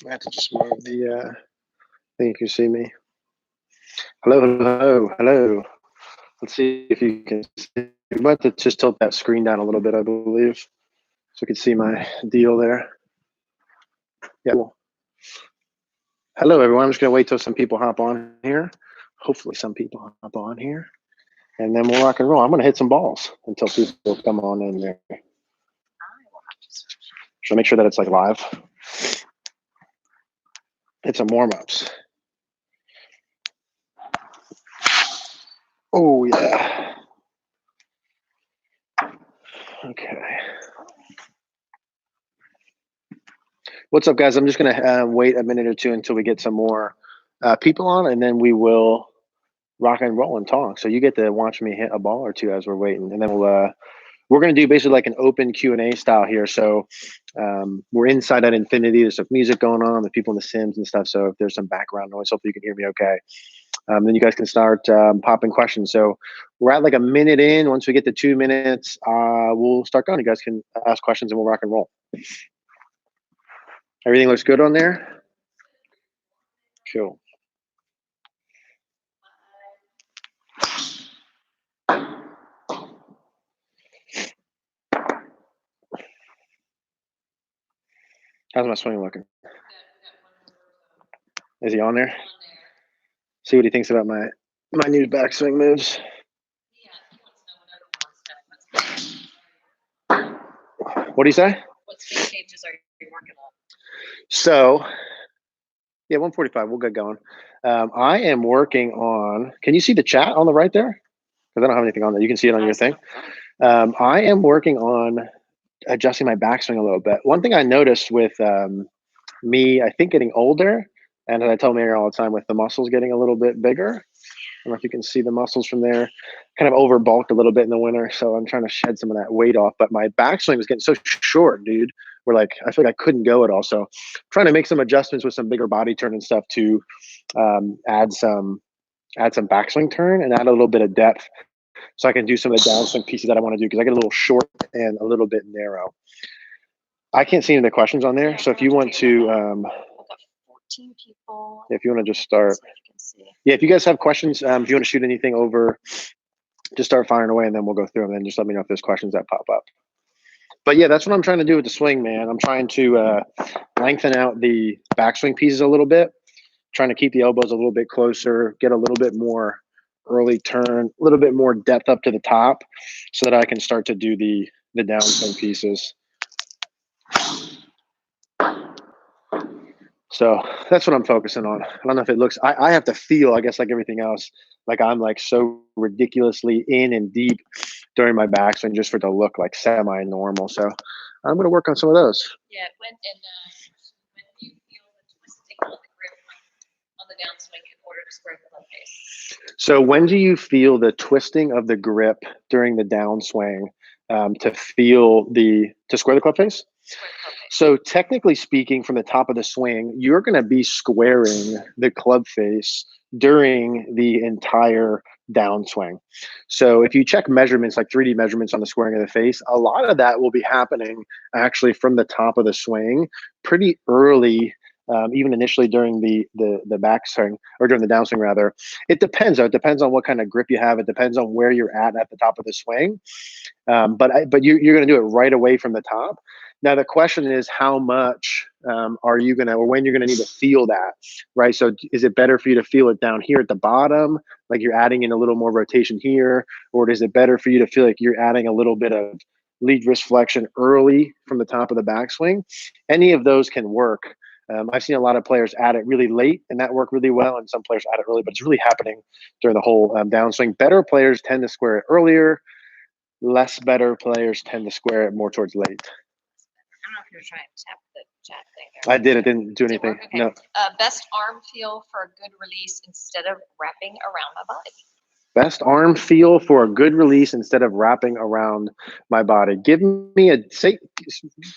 I have to just move the thing you can see me. Hello, hello, hello. Let's see if you can see. I'm about to just tilt that screen down a little bit, I believe, so you can see my deal there. Yeah, cool. Hello, everyone. I'm just going to wait till some people hop on here. Hopefully, some people hop on here, and then we'll rock and roll. I'm going to hit some balls until people come on in there. So make sure that it's like live. Hit some warm-ups. Oh, yeah. Okay. What's up, guys? I'm just going to wait a minute or two until we get some more people on, and then we will rock and roll and talk. So you get to watch me hit a ball or two as we're waiting, and then we're going to do basically like an open Q&A style here. So we're inside at Infinity. There's some music going on, the people in the Sims and stuff. So if there's some background noise, hopefully you can hear me okay. Then you guys can start popping questions. So we're at like a minute in. Once we get to 2 minutes, we'll start going. You guys can ask questions and we'll rock and roll. Everything looks good on there? Cool. How's my swing looking? Is he on there? See what he thinks about my new backswing moves. What do you say? What speed changes are you working on? So, yeah, 145. We'll get going. I am working on. Can you see the chat on the right there? Because I don't have anything on there. You can see it on your thing. I am working on adjusting my backswing a little bit. One thing I noticed with me, I think, getting older, and as I tell Mary all the time, with the muscles getting a little bit bigger. I don't know if you can see the muscles from there. Kind of overbulked a little bit in the winter, so I'm trying to shed some of that weight off. But my backswing was getting so short, dude. Where like I feel like I couldn't go at all. So I'm trying to make some adjustments with some bigger body turn and stuff to add some backswing turn and add a little bit of depth, so I can do some of the downswing pieces that I want to do because I get a little short and a little bit narrow. I can't see any of the questions on there, so if you want to, 14 people. if you want to just start, yeah. If you guys have questions, if you want to shoot anything over, just start firing away, and then we'll go through them. And then just let me know if there's questions that pop up. But yeah, that's what I'm trying to do with the swing, man. I'm trying to lengthen out the backswing pieces a little bit, trying to keep the elbows a little bit closer, get a little bit more early turn, a little bit more depth up to the top, so that I can start to do the downswing pieces. So that's what I'm focusing on. I don't know if it looks, I have to feel, I guess, like everything else, like I'm like so ridiculously in and deep during my backswing just for it to look like semi-normal. So I'm going to work on some of those. Yeah, when do you feel the twisting of the grip on the downswing in order to square the club face? So when do you feel the twisting of the grip during the downswing to square the club face? So technically speaking, from the top of the swing, you're going to be squaring the club face during the entire downswing. So if you check measurements, like 3D measurements on the squaring of the face, a lot of that will be happening actually from the top of the swing pretty early. Even initially during the backswing, or during the downswing rather. It depends. It depends on what kind of grip you have. It depends on where you're at the top of the swing. But you're going to do it right away from the top. Now the question is, how much are you going to, or when you're going to need to feel that, right? So is it better for you to feel it down here at the bottom, like you're adding in a little more rotation here, or is it better for you to feel like you're adding a little bit of lead wrist flexion early from the top of the backswing? Any of those can work. I've seen a lot of players add it really late, and that worked really well, and some players add it early, but it's really happening during the whole downswing. Better players tend to square it earlier. Less better players tend to square it more towards late. I don't know if you're trying to tap the chat thing there. I did. It didn't do anything. Okay. No. Best arm feel for a good release instead of wrapping around my body. Best arm feel for a good release instead of wrapping around my body.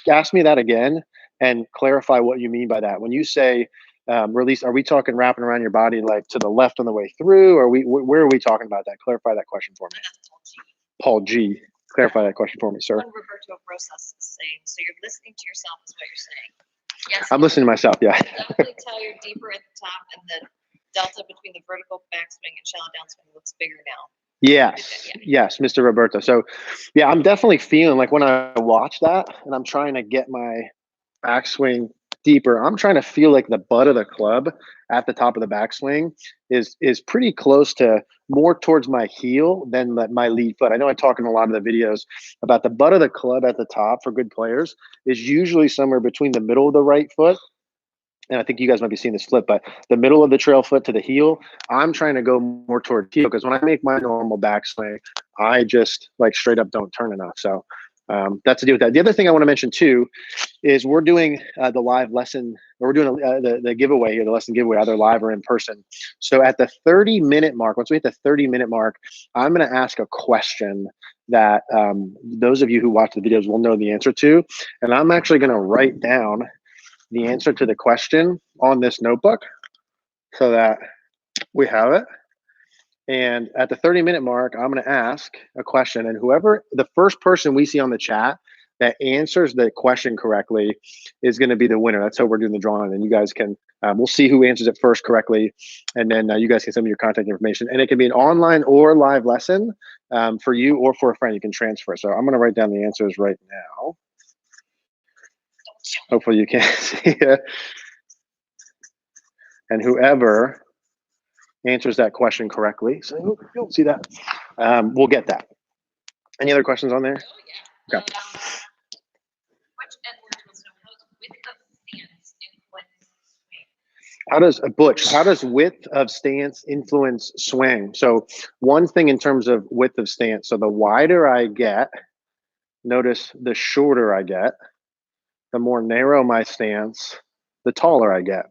Ask me that again and clarify what you mean by that. When you say release, are we talking wrapping around your body like to the left on the way through, or where are we talking about that? Clarify that question for me. Paul G. Clarify that question for me, sir. When Roberto Rosas is saying, so you're listening to yourself is what you're saying. Yes. I'm listening to myself. Yeah. Definitely tell you're deeper at the top, and the delta between the vertical backswing and shallow downswing looks bigger now. Yes. Yes, Mr. Roberto. So, yeah, I'm definitely feeling like when I watch that and I'm trying to get my backswing deeper, I'm trying to feel like the butt of the club at the top of the backswing is pretty close to more towards my heel than my lead foot. I know I talk in a lot of the videos about the butt of the club at the top for good players is usually somewhere between the middle of the right foot. And I think you guys might be seeing this flip, but the middle of the trail foot to the heel, I'm trying to go more toward heel because when I make my normal backswing, I just like straight up don't turn enough. So that's to do with that. The other thing I want to mention too is we're doing the live lesson, or we're doing the giveaway here, the lesson giveaway, either live or in person. So at the 30-minute mark, once we hit the 30-minute mark, I'm going to ask a question that those of you who watch the videos will know the answer to. And I'm actually going to write down the answer to the question on this notebook so that we have it. And at the 30-minute mark, I'm going to ask a question, and whoever the first person we see on the chat that answers the question correctly is going to be the winner. That's how we're doing the drawing. And you guys can, we'll see who answers it first correctly. And then you guys can send me your contact information. And it can be an online or live lesson for you or for a friend. You can transfer. So I'm going to write down the answers right now. Hopefully you can't see it. And whoever answers that question correctly, so you don't see that, we'll get that. Any other questions on there? Oh, yeah. Okay. Which Edwards was known width of stance influence swing? How does width of stance influence swing? So one thing in terms of width of stance, so the wider I get, notice the shorter I get, the more narrow my stance, the taller I get.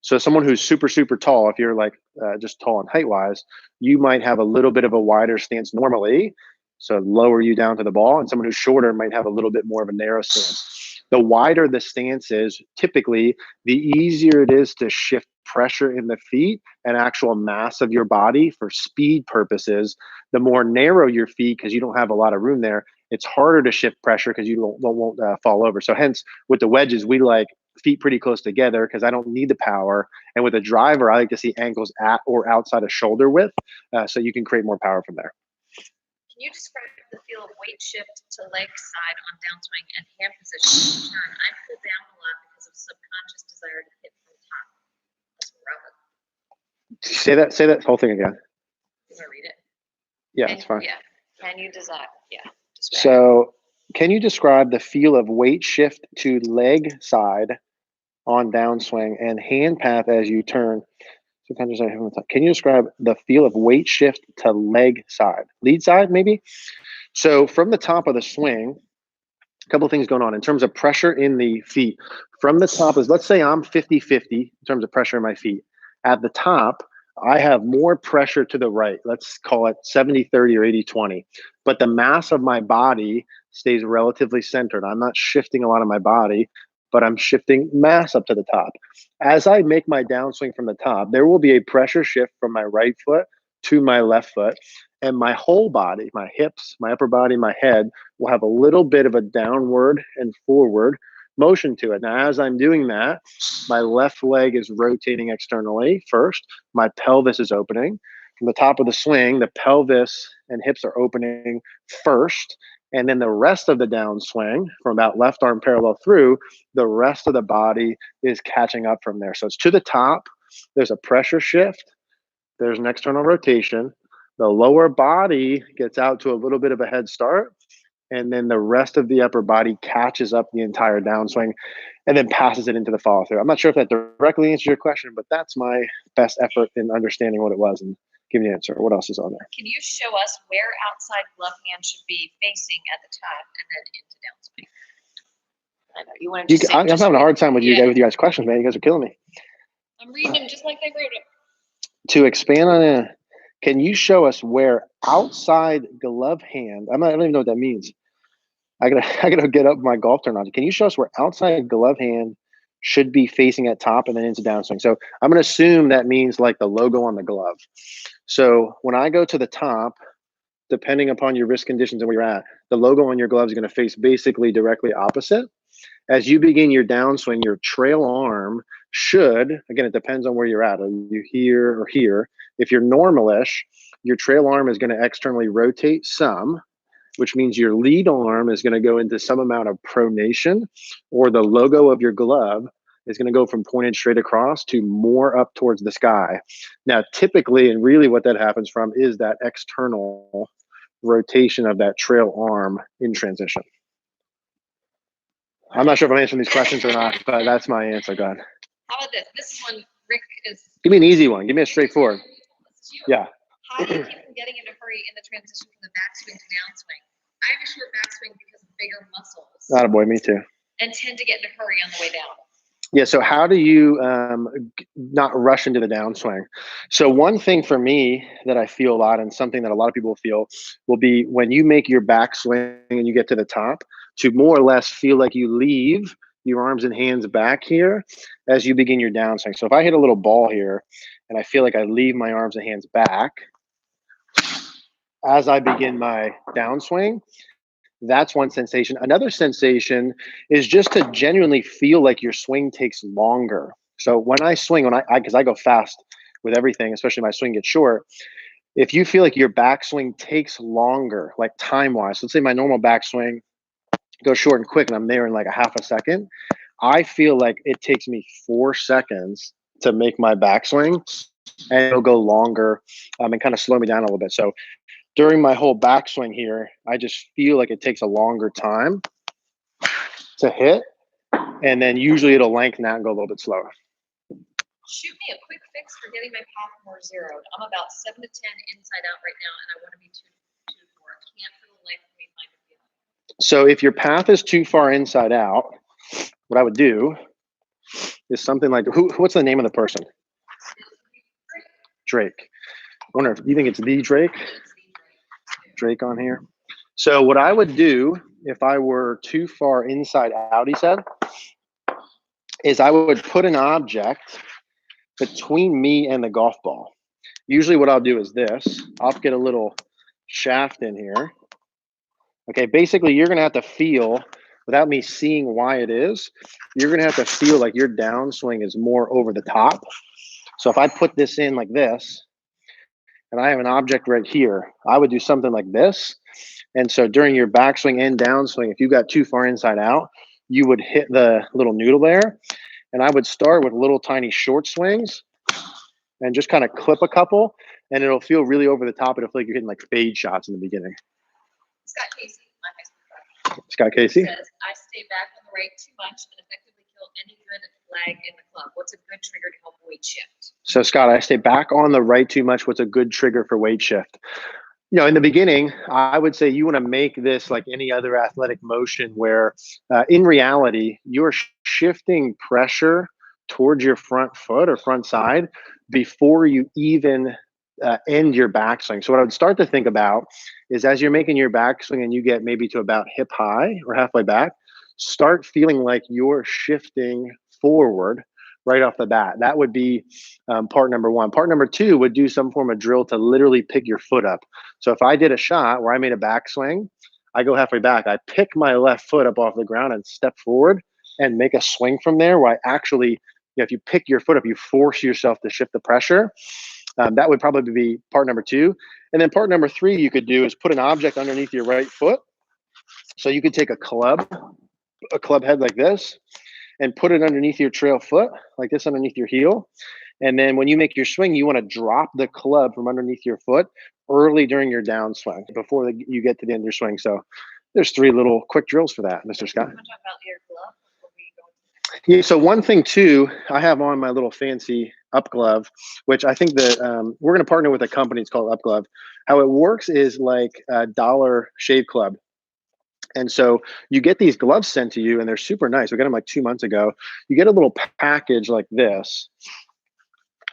So someone who's super, super tall, if you're like just tall and height wise, you might have a little bit of a wider stance normally, so lower you down to the ball, and someone who's shorter might have a little bit more of a narrow stance. The wider the stance is, typically, the easier it is to shift pressure in the feet and actual mass of your body for speed purposes. The more narrow your feet, because you don't have a lot of room there, it's harder to shift pressure because you won't fall over. So hence, with the wedges, we like feet pretty close together because I don't need the power. And with a driver, I like to see ankles at or outside of shoulder width, so you can create more power from there. Can you describe the feel of weight shift to leg side on downswing and hand position to turn? I pull down a lot because of subconscious desire to hit from the top. That's relevant. Say that whole thing again. You want to read it? Yeah, that's fine. Yeah. Can you desire? Yeah. So can you describe the feel of weight shift to leg side on downswing and hand path as you turn? Can you describe the feel of weight shift to leg side? Lead side, maybe? So from the top of the swing, a couple of things going on in terms of pressure in the feet. From the top is, let's say I'm 50-50 in terms of pressure in my feet. At the top, I have more pressure to the right. Let's call it 70-30 or 80-20. But the mass of my body stays relatively centered. I'm not shifting a lot of my body, but I'm shifting mass up to the top. As I make my downswing from the top, there will be a pressure shift from my right foot to my left foot. And my whole body, my hips, my upper body, my head will have a little bit of a downward and forward motion to it. Now, as I'm doing that, my left leg is rotating externally first. My pelvis is opening. From the top of the swing, the pelvis and hips are opening first. And then the rest of the downswing, from about left arm parallel through, the rest of the body is catching up from there. So it's to the top. There's a pressure shift. There's an external rotation. The lower body gets out to a little bit of a head start. And then the rest of the upper body catches up the entire downswing and then passes it into the follow through. I'm not sure if that directly answers your question, but that's my best effort in understanding what it was and giving the answer. What else is on there? Can you show us where outside glove hand should be facing at the top and then into downswing? I know you want to. I'm having a hard time with you guys' questions, man. You guys are killing me. I'm reading them just like I wrote them. To expand on it, can you show us where outside glove hand? I don't even know what that means. I gotta get up my golf terminology. Can you show us where outside glove hand should be facing at top and then into downswing? So I'm gonna assume that means like the logo on the glove. So when I go to the top, depending upon your wrist conditions and where you're at, the logo on your glove is gonna face basically directly opposite. as you begin your downswing, your trail arm should, again, it depends on where you're at. Are you here or here? If you're normalish, your trail arm is going to externally rotate some, which means your lead arm is going to go into some amount of pronation, or the logo of your glove is going to go from pointed straight across to more up towards the sky. Now, typically, and really what that happens from is that external rotation of that trail arm in transition. I'm not sure if I'm answering these questions or not, but that's my answer. Go ahead. How about this? This one, Rick is. Give me an easy one. Give me a straightforward. Yeah. How do you keep from getting in a hurry in the transition from the backswing to downswing? I have a short backswing because of bigger muscles. Attaboy, me too. And tend to get in a hurry on the way down. Yeah, so how do you not rush into the downswing? So one thing for me that I feel a lot, and something that a lot of people feel, will be when you make your backswing and you get to the top, to more or less feel like you leave your arms and hands back here as you begin your downswing. So if I hit a little ball here and I feel like I leave my arms and hands back as I begin my downswing, that's one sensation. Another sensation is just to genuinely feel like your swing takes longer. So when I swing, because I go fast with everything, especially my swing gets short, if you feel like your backswing takes longer, like time-wise, let's say my normal backswing goes short and quick and I'm there in like a half a second, I feel like it takes me 4 seconds to make my backswing, and it'll go longer and kind of slow me down a little bit. So during my whole backswing here, I just feel like it takes a longer time to hit, and then usually it'll lengthen out and go a little bit slower. Shoot me a quick fix for getting my path more zeroed. I'm about 7 to 10 inside out right now, and I want to be 2 to 4. I can't for the life of me find a feeling. So if your path is too far inside out, what I would do is something like, what's the name of the person? Drake. I wonder if you think it's the Drake on here. So what I would do if I were too far inside out, he said, is I would put an object between me and the golf ball. Usually what I'll do is this. I'll get a little shaft in here. Okay, basically you're going to have to feel, without me seeing why it is, you're going to have to feel like your downswing is more over the top. So if I put this in like this, and I have an object right here, I would do something like this. And so during your backswing and downswing, if you got too far inside out, you would hit the little noodle there. And I would start with little tiny short swings and just kind of clip a couple, and it'll feel really over the top. It'll feel like you're hitting like fade shots in the beginning. Scott Casey, my high school friend. Scott Casey says, I stay back on the right too much and effectively kill any good lag in the club. What's a good trigger to help weight shift? So Scott, I stay back on the right too much. What's a good trigger for weight shift? You know, in the beginning, I would say you want to make this like any other athletic motion where in reality, you're shifting pressure towards your front foot or front side before you even end your backswing. So what I would start to think about is as you're making your backswing and you get maybe to about hip high or halfway back, start feeling like you're shifting forward right off the bat. That would be part number one. Part number two would do some form of drill to literally pick your foot up. So if I did a shot where I made a backswing, I go halfway back, I pick my left foot up off the ground and step forward and make a swing from there where I actually, you know, if you pick your foot up, you force yourself to shift the pressure. That would probably be part number two. And then part number three you could do is put an object underneath your right foot. So you could take a club head like this, and put it underneath your trail foot, like this underneath your heel. And then when you make your swing, you want to drop the club from underneath your foot early during your downswing before you get to the end of your swing. So there's 3 little quick drills for that, Mr. Scott. You want to talk about your glove before we go? Yeah, so one thing too, I have on my little fancy Up glove, which I think that we're going to partner with a company. It's called Up Glove. How it works is like a $1 shave club. And so you get these gloves sent to you and they're super nice. We got them like 2 months ago. You get a little package like this.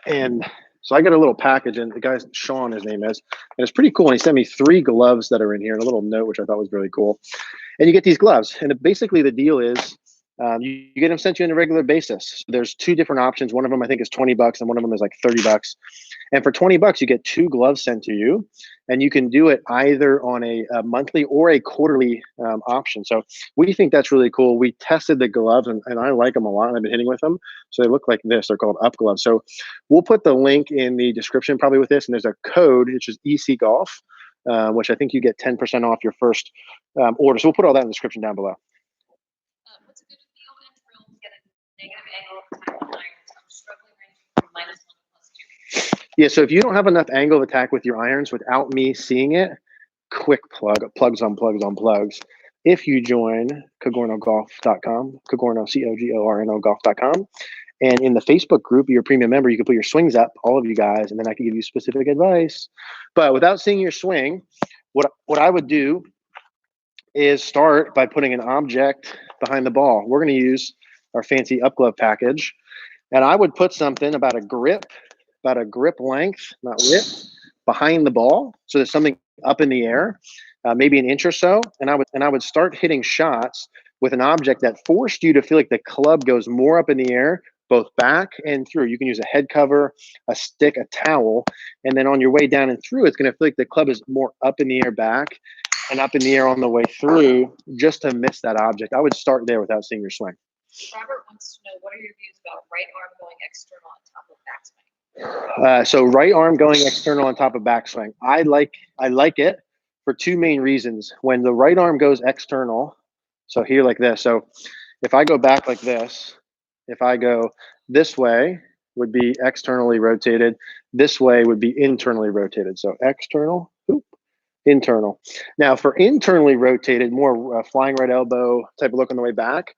And so I got a little package, and the guy, Sean, his name is, and it's pretty cool. And he sent me 3 gloves that are in here and a little note, which I thought was really cool. And you get these gloves. And basically the deal is You get them sent to you on a regular basis. So there's two different options. One of them I think is $20 and one of them is like $30. And for $20, you get 2 gloves sent to you, and you can do it either on a monthly or a quarterly option. So we think that's really cool. We tested the gloves, and I like them a lot. I've been hitting with them. So they look like this. They're called Up gloves. So we'll put the link in the description probably with this, and there's a code, which is EC Golf, which I think you get 10% off your first order. So we'll put all that in the description down below. What's a good field and drill to get a negative angle of attack on irons? I'm struggling ranging from -1 to +2. Yeah, so if you don't have enough angle of attack with your irons without me seeing it, quick plugs on plugs. If you join CogornoGolf.com, Cogorno, COGORNO Golf.com, and in the Facebook group, you're a premium member, you can put your swings up, all of you guys, and then I can give you specific advice. But without seeing your swing, what I would do is start by putting an object behind the ball. We're going to use our fancy Up glove package, and I would put something about a grip length, not width, behind the ball. So there's something up in the air, maybe an inch or so. And I would start hitting shots with an object that forced you to feel like the club goes more up in the air, both back and through. You can use a head cover, a stick, a towel. And then on your way down and through, it's going to feel like the club is more up in the air back and up in the air on the way through, just to miss that object. I would start there without seeing your swing. Robert wants to know, what are your views about right arm going external on top of backswing? So right arm going external on top of backswing. I like it for two main reasons. When the right arm goes external, so here like this. So if I go back like this, if I go this way would be externally rotated. This way would be internally rotated. So external, oop, internal. Now for internally rotated, more flying right elbow type of look on the way back,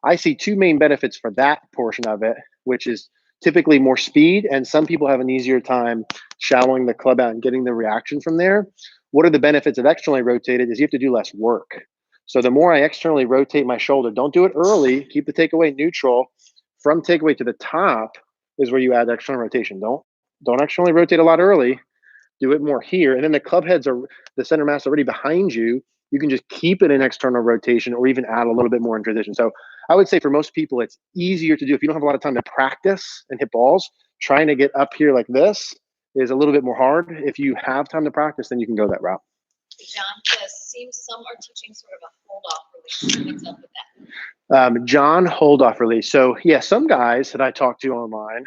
I see two main benefits for that portion of it, which is typically more speed, and some people have an easier time shallowing the club out and getting the reaction from there. What are the benefits of externally rotated is you have to do less work. So the more I externally rotate my shoulder, don't do it early, keep the takeaway neutral. From takeaway to the top is where you add external rotation. Don't externally rotate a lot early, do it more here. And then the club heads are, the center mass already behind you. You can just keep it in external rotation or even add a little bit more in transition. So I would say for most people, it's easier to do. If you don't have a lot of time to practice and hit balls, trying to get up here like this is a little bit more hard. If you have time to practice, then you can go that route. John says, seems some are teaching sort of a hold-off release. What's up with that? John, hold-off release. So yeah, some guys that I talk to online,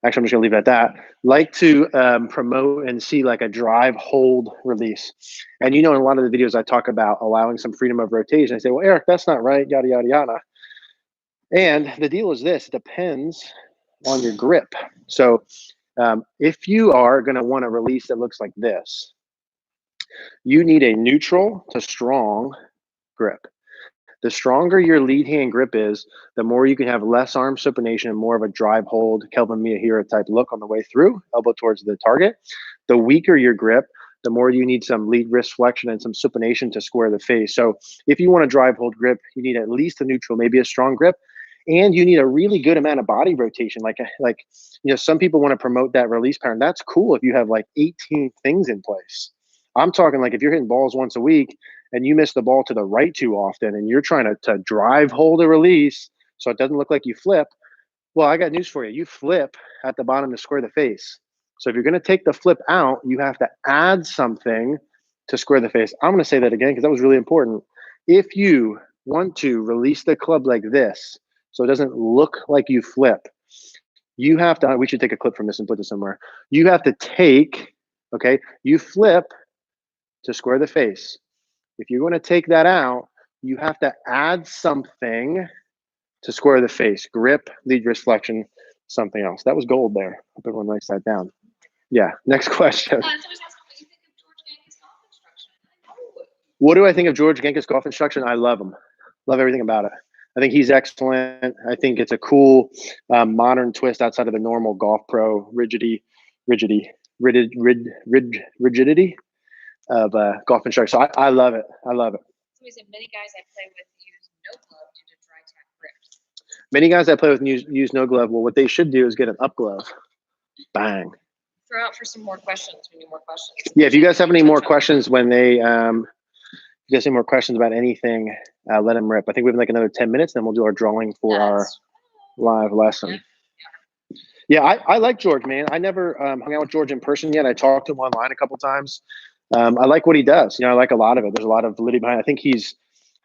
actually, I'm just gonna leave it at that, like to promote and see like a drive hold release. And in a lot of the videos I talk about allowing some freedom of rotation, I say, well, Eric, that's not right, yada, yada, yada. And the deal is this, it depends on your grip. So if you are gonna want a release that looks like this, you need a neutral to strong grip. The stronger your lead hand grip is, the more you can have less arm supination and more of a drive hold, Kelvin Miyahira type look on the way through, elbow towards the target. The weaker your grip, the more you need some lead wrist flexion and some supination to square the face. So if you want a drive hold grip, you need at least a neutral, maybe a strong grip, and you need a really good amount of body rotation. Like some people want to promote that release pattern. That's cool if you have like 18 things in place. I'm talking like if you're hitting balls once a week and you miss the ball to the right too often and you're trying to drive hold a release so it doesn't look like you flip, well, I got news for you. You flip at the bottom to square the face. So if you're going to take the flip out, you have to add something to square the face. I'm going to say that again because that was really important. If you want to release the club like this so it doesn't look like you flip, you have to, we should take a clip from this and put this somewhere. You have to take, okay, you flip to square the face. If you're going to take that out, you have to add something to square the face. Grip, lead wrist flexion, something else. That was gold there. Hope everyone writes that down. Yeah, next question. What do I think of George Genkus golf instruction? I love him. Love everything about it. I think he's excellent. I think it's a cool modern twist outside of the normal golf pro rigidity of golf instruction. So I love it. I love it. So he said many guys I play with use no glove due to dry tap grips. Many guys I play with use no glove. Well, what they should do is get an up glove. Bang. Throw out for some more questions. We need more questions. Yeah, if you guys have any more questions when they you guys have any more questions about anything, let them rip. I think we have like another 10 minutes, then we'll do our drawing for our live lesson. Yeah, I like George, man. I never hung out with George in person yet. I talked to him online a couple times. I like what he does. You know, I like a lot of it. There's a lot of validity behind it. I think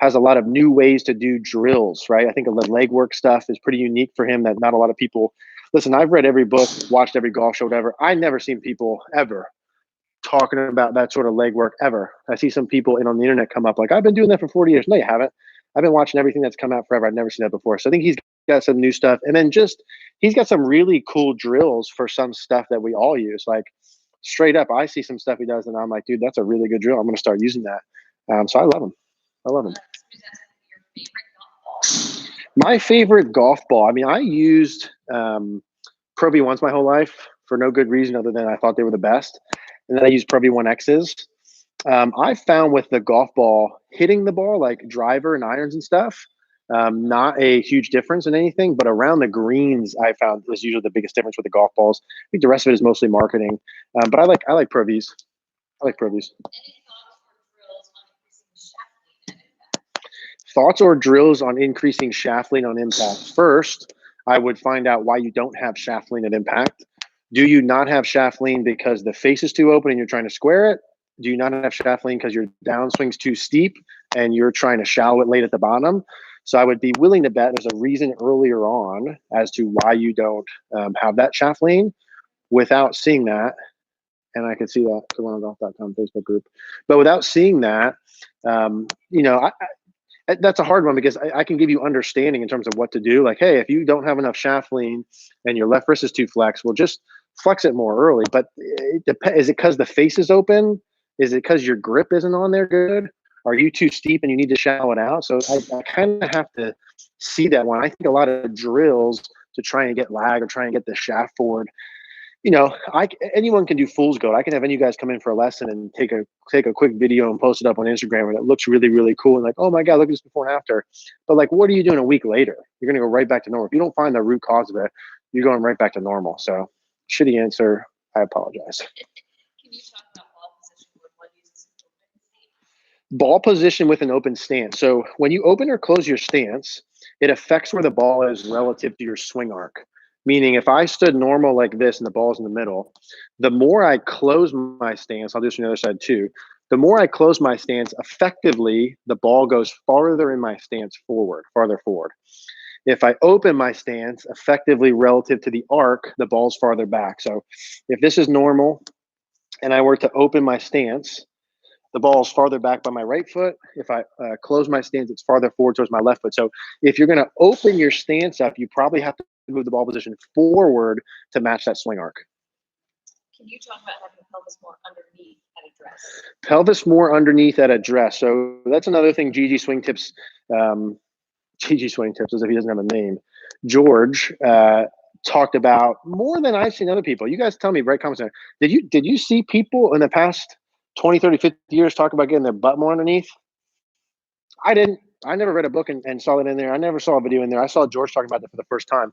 has a lot of new ways to do drills, right? I think the leg work stuff is pretty unique for him that not a lot of people. Listen, I've read every book, watched every golf show, whatever. I never seen people ever talking about that sort of leg work ever. I see some people on the internet come up like, I've been doing that for 40 years. No, you haven't. I've been watching everything that's come out forever. I've never seen that before. So I think he's got some new stuff. And then he's got some really cool drills for some stuff that we all use. Like straight up, I see some stuff he does and I'm like, dude, that's a really good drill. I'm going to start using that. So I love him. I love him. My favorite golf ball. I mean, I used Pro V1s my whole life for no good reason other than I thought they were the best. And then I used Pro V1Xs. I found with the golf ball, hitting the ball like driver and irons and stuff, not a huge difference in anything, but around the greens, I found was usually the biggest difference with the golf balls. I think the rest of it is mostly marketing. But I like Pro Vs. I like Pro Vs. Thoughts or drills on increasing shaft lean on impact? First, I would find out why you don't have shaft lean at impact. Do you not have shaft lean because the face is too open and you're trying to square it? Do you not have shaft lean because your downswing's too steep and you're trying to shallow it late at the bottom? So I would be willing to bet there's a reason earlier on as to why you don't have that shaft lean without seeing that. And I could see that golf.com Facebook group. But without seeing that, you know, that's a hard one because I can give you understanding in terms of what to do. Like, hey, if you don't have enough shaft lean and your left wrist is too flex, well, just flex it more early. But it depends. Is it because the face is open? Is it because your grip isn't on there good? Are you too steep and you need to shallow it out? So I kind of have to see that one. I think a lot of drills to try and get lag or try and get the shaft forward. You know, anyone can do fool's gold. I can have any of you guys come in for a lesson and take a quick video and post it up on Instagram where it looks really, really cool. And like, oh my God, look at this before and after. But like, what are you doing a week later? You're going to go right back to normal. If you don't find the root cause of it, you're going right back to normal. So shitty answer. I apologize. Can you talk about ball position when one uses open stance? Ball position with an open stance. So when you open or close your stance, it affects where the ball is relative to your swing arc. Meaning if I stood normal like this and the ball's in the middle, the more I close my stance, I'll do this from the other side too. The more I close my stance, effectively, the ball goes farther in my stance farther forward. If I open my stance, effectively relative to the arc, the ball's farther back. So if this is normal and I were to open my stance, the ball is farther back by my right foot. If I close my stance, it's farther forward towards my left foot. So if you're going to open your stance up, you probably have to move the ball position forward to match that swing arc. Can you talk about having pelvis more underneath at address? Pelvis more underneath at address. So that's another thing GG Swing Tips, GG Swing Tips as if he doesn't have a name, George talked about more than I've seen other people. You guys tell me, right? Comment section. Did you see people in the past 20, 30, 50 years talk about getting their butt more underneath? I didn't. I never read a book and saw it in there. I never saw a video in there. I saw George talking about that for the first time.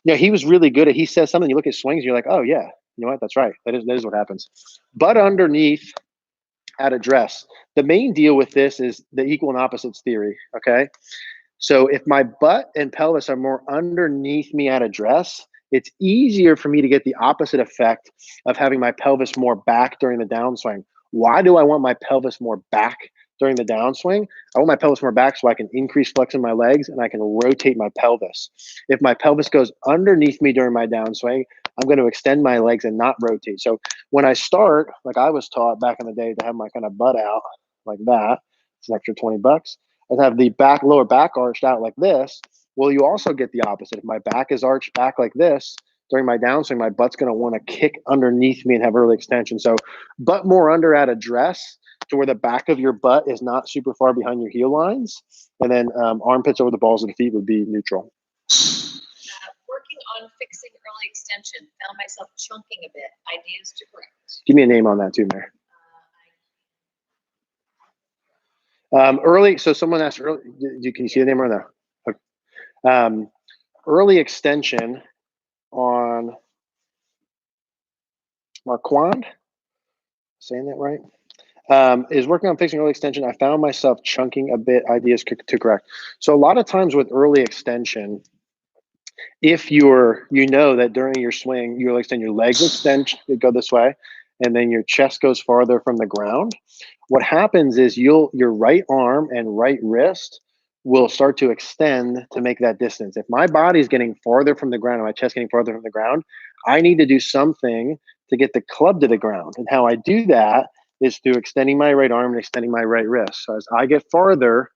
You know, he was really good at, he says something, you look at swings, and you're like, oh yeah, you know what? That's right. That is what happens. Butt underneath at address. The main deal with this is the equal and opposites theory, okay? So if my butt and pelvis are more underneath me at address, it's easier for me to get the opposite effect of having my pelvis more back during the downswing. Why do I want my pelvis more back during the downswing? I want my pelvis more back so I can increase flex in my legs and I can rotate my pelvis. If my pelvis goes underneath me during my downswing, I'm going to extend my legs and not rotate. So when I start, like I was taught back in the day to have my kind of butt out like that, it's an extra $20, and have the lower back arched out like this. Well, you also get the opposite. If my back is arched back like this, during my downswing, my butt's going to want to kick underneath me and have early extension. So butt more under at address to where the back of your butt is not super far behind your heel lines. And then armpits over the balls of the feet would be neutral. Working on fixing early extension, found myself chunking a bit. Ideas to correct. Give me a name on that too, Mary. Early, so someone asked early, can you see the name or no? Okay. Early extension on Marquand, saying that right? Is working on fixing early extension. I found myself chunking a bit. Ideas to correct. So a lot of times with early extension, if you know that during your swing, you'll extend your legs extend, go this way, and then your chest goes farther from the ground. What happens is your right arm and right wrist will start to extend to make that distance. If my body's getting farther from the ground and my chest getting farther from the ground, I need to do something to get the club to the ground. And how I do that is through extending my right arm and extending my right wrist. So as I get farther,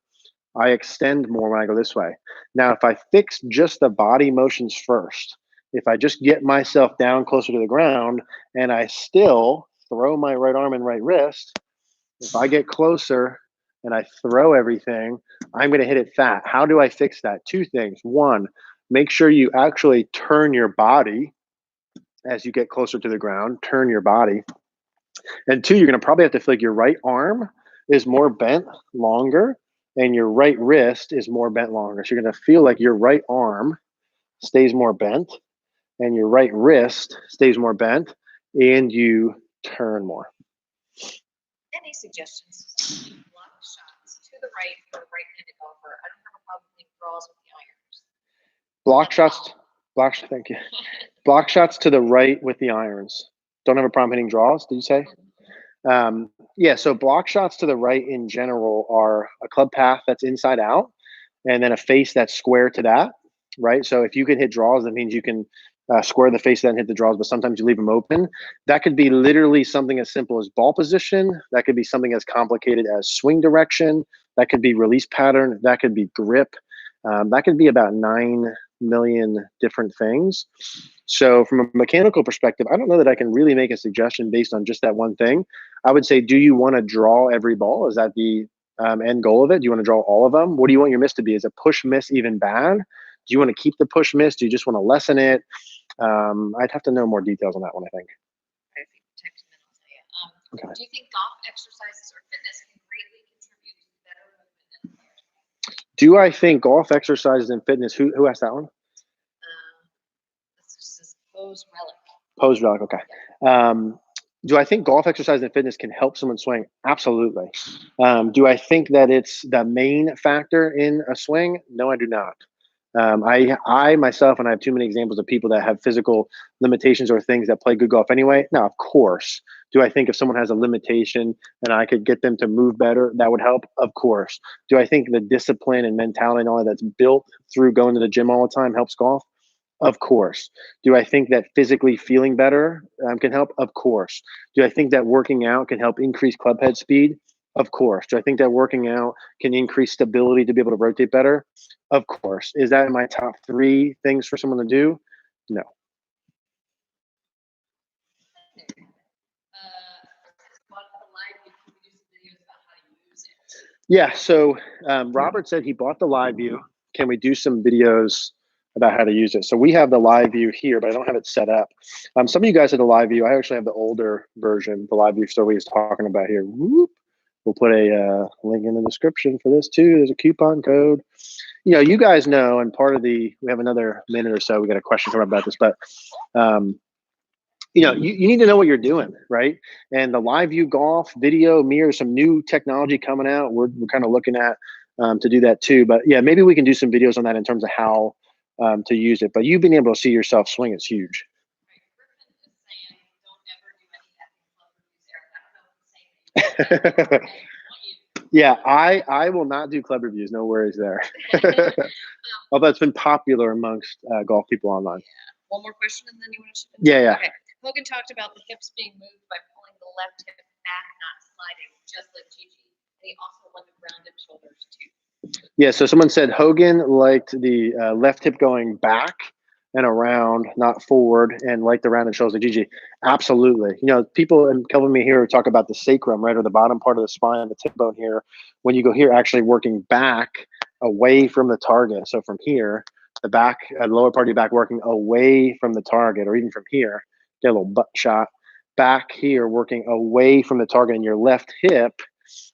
I extend more when I go this way. Now, if I fix just the body motions first, if I just get myself down closer to the ground and I still throw my right arm and right wrist, if I get closer and I throw everything, I'm going to hit it fat. How do I fix that? Two things. One, make sure you actually turn your body as you get closer to the ground, turn your body. And two, you're going to probably have to feel like your right arm is more bent longer and your right wrist is more bent longer. So you're going to feel like your right arm stays more bent and your right wrist stays more bent and you turn more. Any suggestions? Block shots to the right for a right-handed golfer. I don't have a problem hitting draws with the irons. Thank you. Block shots to the right with the irons. Don't have a problem hitting draws, did you say? Yeah, so block shots to the right in general are a club path that's inside out and then a face that's square to that, right? So if you can hit draws, that means you can square the face and hit the draws, but sometimes you leave them open. That could be literally something as simple as ball position. That could be something as complicated as swing direction. That could be release pattern. That could be grip. That could be about 9 million different things. So from a mechanical perspective, I don't know that I can really make a suggestion based on just that one thing. I would say, do you want to draw every ball? Is that the end goal of it? Do you want to draw all of them? What do you want your miss to be? Is a push miss even bad? Do you want to keep the push miss? Do you just want to lessen it? I'd have to know more details on that one, I think. I think text and then I'll tell you. Okay. Do you think golf exercises or fitness can greatly contribute to better movement in players? Do I think golf exercises and fitness? Who asked that one? This is Pose Relic. Pose Relic. Okay. Do I think golf exercise and fitness can help someone swing? Absolutely. Do I think that it's the main factor in a swing? No, I do not. I myself, and I have too many examples of people that have physical limitations or things that play good golf anyway. Now, of course. Do I think if someone has a limitation and I could get them to move better, that would help? Of course. Do I think the discipline and mentality and all that's built through going to the gym all the time helps golf? Of course. Do I think that physically feeling better can help? Of course. Do I think that working out can help increase club head speed? Of course. Do I think that working out can increase stability to be able to rotate better? Of course. Is that in my top 3 things for someone to do? No. Yeah, so Robert said he bought the live view. Can we do some videos about how to use it? So we have the live view here, but I don't have it set up. Some of you guys have the live view. I actually have the older version, the live view story he's talking about here. Whoop. We'll put a link in the description for this too. There's a coupon code. You know, you guys know, and part of we have another minute or so. We got a question coming about this, but you know, you need to know what you're doing, right? And the live view golf video mirror, some new technology coming out. We're kind of looking at to do that too. But yeah, maybe we can do some videos on that in terms of how to use it. But you being able to see yourself swing is huge. Yeah, I will not do club reviews. No worries there. Although it's been popular amongst golf people online. Yeah. One more question and then you want to ship it? Yeah. Okay. Hogan talked about the hips being moved by pulling the left hip back, not sliding, just like Gigi. And he also wanted rounded shoulders too. Yeah, so someone said Hogan liked the left hip going back and around, not forward, and liked the rounded shoulders like Gigi. Absolutely. You know, people and Kelvin me here talk about the sacrum, right, or the bottom part of the spine, the tip bone here. When you go here, actually working back away from the target. So from here, the back, lower part of your back working away from the target, or even from here, get a little butt shot. Back here working away from the target, and your left hip,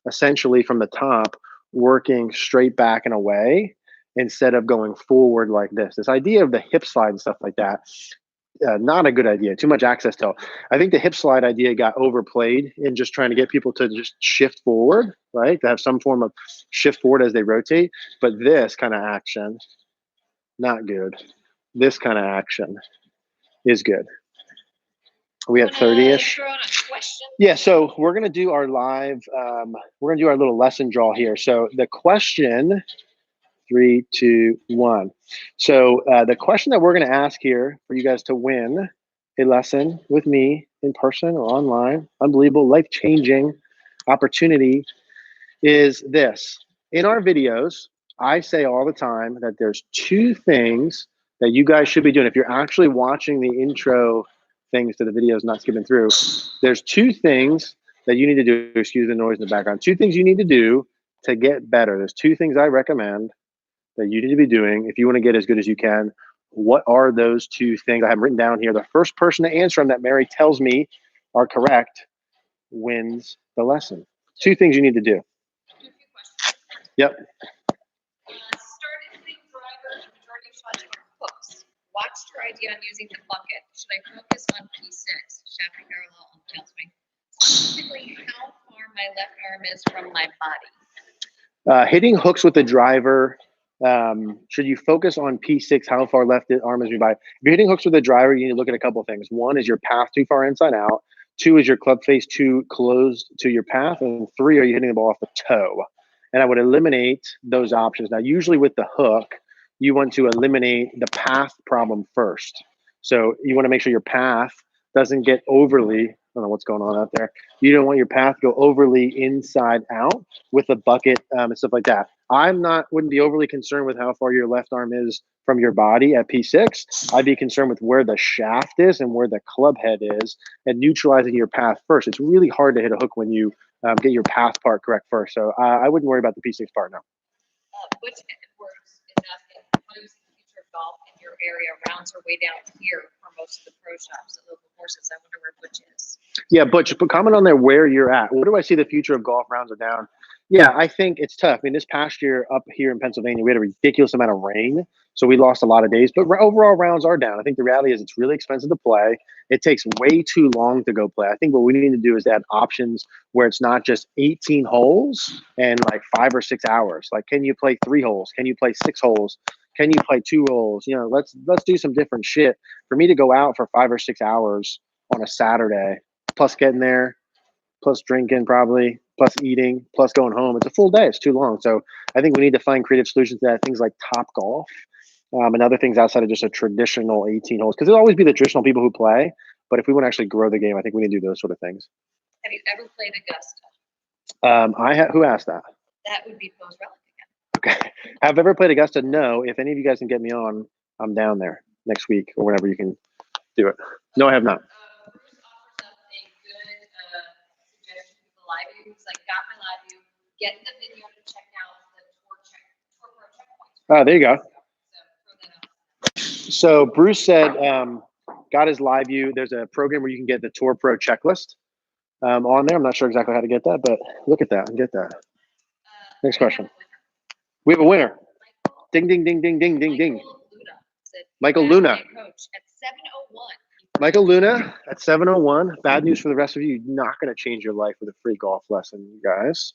essentially from the top, working straight back and away instead of going forward like this. This idea of the hip slide and stuff like that, not a good idea. Too much access toe. I think the hip slide idea got overplayed in just trying to get people to just shift forward, right? To have some form of shift forward as they rotate. But this kind of action, not good. This kind of action is good. Are we at 30-ish? Yeah, so we're going to do our live, we're going to do our little lesson draw here. So the question, 3, 2, 1. So the question that we're going to ask here for you guys to win a lesson with me in person or online, unbelievable, life-changing opportunity is this. In our videos, I say all the time that there's 2 things that you guys should be doing. If you're actually watching the intro things to the videos, not skipping through, there's 2 things that you need to do. Excuse the noise in the background. 2 things you need to do to get better. There's 2 things I recommend that you need to be doing if you want to get as good as you can. What are those 2 things? I have them written down here. The first person to answer them that Mary tells me are correct wins the lesson. 2 things you need to do. Yep. Started hitting driver, majority of shots are hooks. Watched your idea on using the bucket. Should I focus on P6, shaft and parallel on downswing? Specifically, how far my left arm is from my body. Hitting hooks with the driver. Should you focus on P6, how far left the arm is from your body? If you're hitting hooks with the driver, you need to look at a couple of things. 1 is your path too far inside out. 2 is your club face too close to your path. And 3, are you hitting the ball off the toe? And I would eliminate those options. Now, usually with the hook, you want to eliminate the path problem first. So you want to make sure your path doesn't get overly, I don't know what's going on out there. You don't want your path to go overly inside out with the bucket and stuff like that. Wouldn't be overly concerned with how far your left arm is from your body at P6. I'd be concerned with where the shaft is and where the club head is and neutralizing your path first. It's really hard to hit a hook when you get your path part correct first. So I wouldn't worry about the P6 part now. Which works is asking how you see the future of golf in your area. Rounds are way down here for most of the pro shops and local courses. I wonder where Butch is. Yeah, Butch, put comment on there where you're at. Where do I see the future of golf? Rounds are down. Yeah, I think it's tough. I mean, this past year up here in Pennsylvania, we had a ridiculous amount of rain. So we lost a lot of days, but overall rounds are down. I think the reality is it's really expensive to play. It takes way too long to go play. I think what we need to do is add options where it's not just 18 holes and like 5 or 6 hours. Like, can you play 3 holes? Can you play 6 holes? Can you play 2 holes? You know, let's do some different shit. For me to go out for 5 or 6 hours on a Saturday, plus getting there, plus drinking probably, plus eating, plus going home, it's a full day. It's too long. So I think we need to find creative solutions to that. Things like Top Golf. And other things outside of just a traditional 18 holes, because there'll always be the traditional people who play. But if we want to actually grow the game, I think we need to do those sort of things. Have you ever played Augusta? Who asked that? That would be Post Relic again. Okay. Have ever played Augusta? No. If any of you guys can get me on, I'm down there next week or whenever you can do it. No, I have not. Bruce offers up a good suggestion for the live view. He's like, got my live view. Get in the video to check out the tour pro checkpoints. Oh, there you go. So Bruce said, got his live view. There's a program where you can get the Tour Pro checklist on there. I'm not sure exactly how to get that, but look at that and get that. Next question. We have a winner. Ding, ding, ding, ding, ding, ding, ding. Michael Luna. Michael Luna at 7:01. Bad news for the rest of you. You're not going to change your life with a free golf lesson, you guys.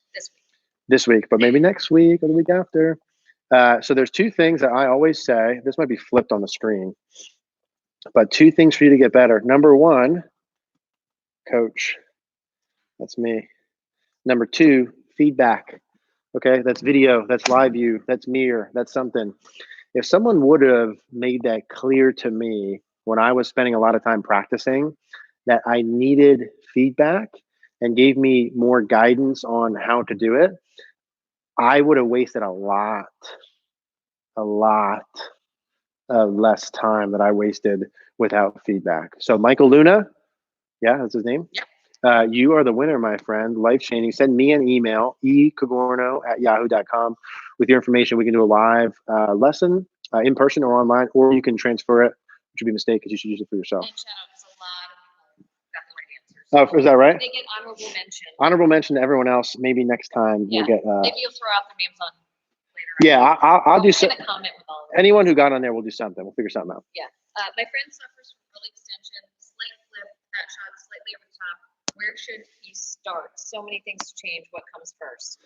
This week, but maybe next week or the week after. So there's 2 things that I always say. This might be flipped on the screen, but 2 things for you to get better. Number 1, coach. That's me. Number 2, feedback. Okay, that's video, that's live view, that's mirror, that's something. If someone would have made that clear to me when I was spending a lot of time practicing that I needed feedback and gave me more guidance on how to do it, I would have wasted a lot of less time that I wasted without feedback. So Michael Luna, yeah, that's his name. You are the winner, my friend. Life changing. Send me an email, ecogorno@yahoo.com, with your information. We can do a live lesson in person or online, or you can transfer it, which would be a mistake because you should use it for yourself. And shout out, because a lot of people got the right answers. Oh, is that right? They get honorable mention. Honorable mention to everyone else. Maybe next time we'll get. Maybe you'll throw out the names on later. Yeah, I'll do so. Comment with all of them. Anyone who got on there will do something. We'll figure something out. Yeah. My friend suffers from really fat shot slightly over the top. Where should he start? So many things to change. What comes first?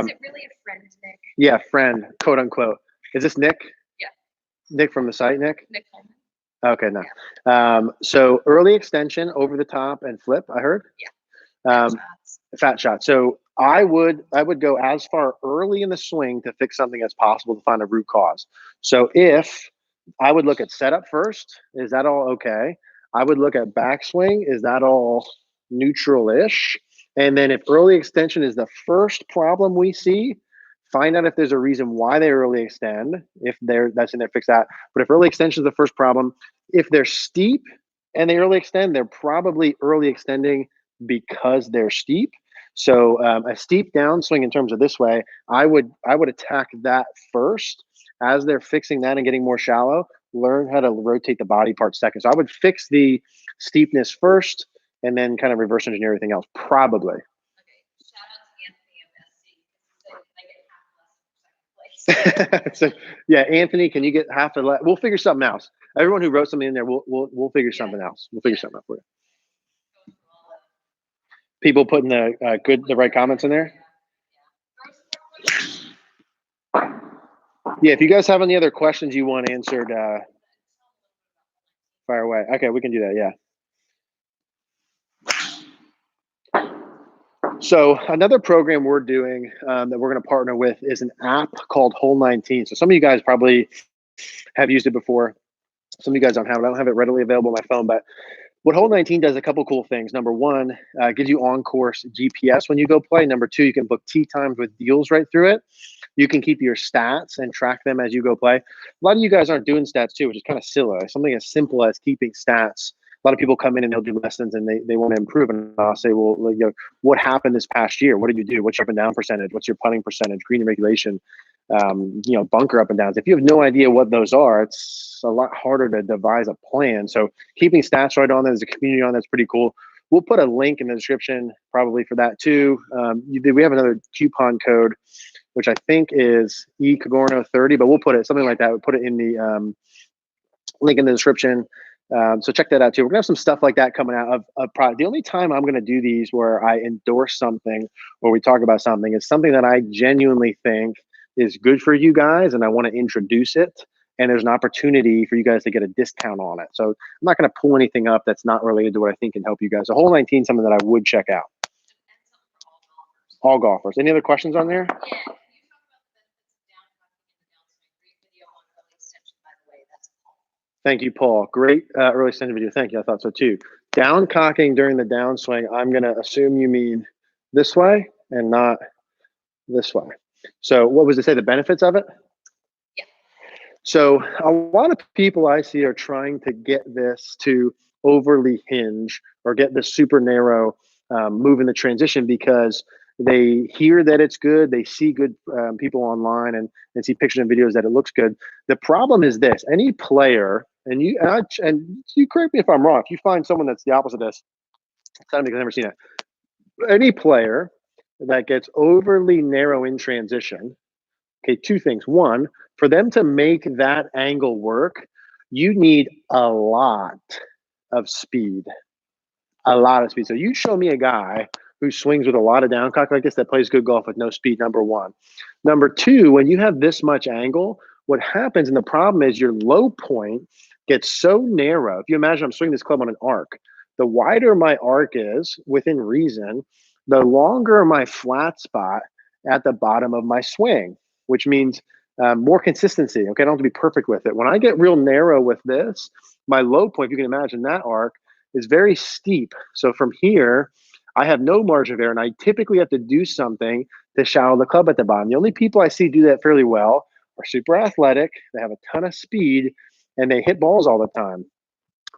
Is it really a friend, Nick? Yeah, friend, quote unquote. Is this Nick? Yeah. Nick from the site, Nick? Nick Coleman. Okay, no. Yeah. So early extension over the top and flip, I heard? Yeah. Fat shot. So I would go as far early in the swing to fix something as possible to find a root cause. So if I would look at setup first, is that all okay? I would look at backswing, is that all neutral-ish? And then if early extension is the first problem we see, find out if there's a reason why they early extend. If that's in there, fix that. But if early extension is the first problem, if they're steep and they early extend, they're probably early extending because they're steep. So a steep downswing in terms of this way, I would attack that first. As they're fixing that and getting more shallow, learn how to rotate the body part second. So I would fix the steepness first and then kind of reverse engineer everything else, probably. Okay. Shout out to Anthony of SC. I get half a lesson for second place. So yeah, Anthony, can you get half a we'll figure something else. Everyone who wrote something in there, we'll figure something else. We'll figure something out for you. People putting the right comments in there. Yeah, if you guys have any other questions you want answered, fire away. Okay, we can do that. Yeah. So another program we're doing that we're going to partner with is an app called Hole 19. So some of you guys probably have used it before. Some of you guys don't have it. I don't have it readily available on my phone, but what Hole 19 does a couple cool things. Number one, gives you on-course GPS when you go play. Number two, you can book tee times with deals right through it. You can keep your stats and track them as you go play. A lot of you guys aren't doing stats too, which is kind of silly. Something as simple as keeping stats. A lot of people come in and they'll do lessons and they want to improve. And I'll say, well, what happened this past year? What did you do? What's your up and down percentage? What's your putting percentage? Green regulation? Bunker up and downs. If you have no idea what those are, it's a lot harder to devise a plan. So keeping stats right on there, there's a community on that's pretty cool. We'll put a link in the description probably for that too. We have another coupon code, which I think is Cogorno 30, but we'll put it something like that. We'll put it in the link in the description. So check that out too. We're gonna have some stuff like that coming out of product. The only time I'm gonna do these where I endorse something or we talk about something is something that I genuinely think is good for you guys and I want to introduce it. And there's an opportunity for you guys to get a discount on it. So I'm not going to pull anything up that's not related to what I think can help you guys. So Hole 19 is something that I would check out. All golfers. Any other questions on there? Yeah. Thank you, Paul. Great early extension video. Thank you. I thought so too. Down cocking during the downswing, I'm going to assume you mean this way and not this way. So what was it say, the benefits of it? Yeah. So a lot of people I see are trying to get this to overly hinge or get the super narrow move in the transition because they hear that it's good. They see good people online and see pictures and videos that it looks good. The problem is this: any player, and you correct me if I'm wrong. If you find someone that's the opposite of this, it's not because I've never seen it. Any player that gets overly narrow in transition, okay, two things. One, for them to make that angle work, you need a lot of speed. A lot of speed. So you show me a guy who swings with a lot of downcock like this that plays good golf with no speed, number one. Number two, when you have this much angle, what happens, and the problem is your low point gets so narrow. If you imagine I'm swinging this club on an arc, the wider my arc is, within reason, the longer my flat spot at the bottom of my swing, which means more consistency. Okay, I don't have to be perfect with it. When I get real narrow with this, my low point, if you can imagine that arc, is very steep. So from here, I have no margin of error, and I typically have to do something to shallow the club at the bottom. The only people I see do that fairly well are super athletic, they have a ton of speed, and they hit balls all the time.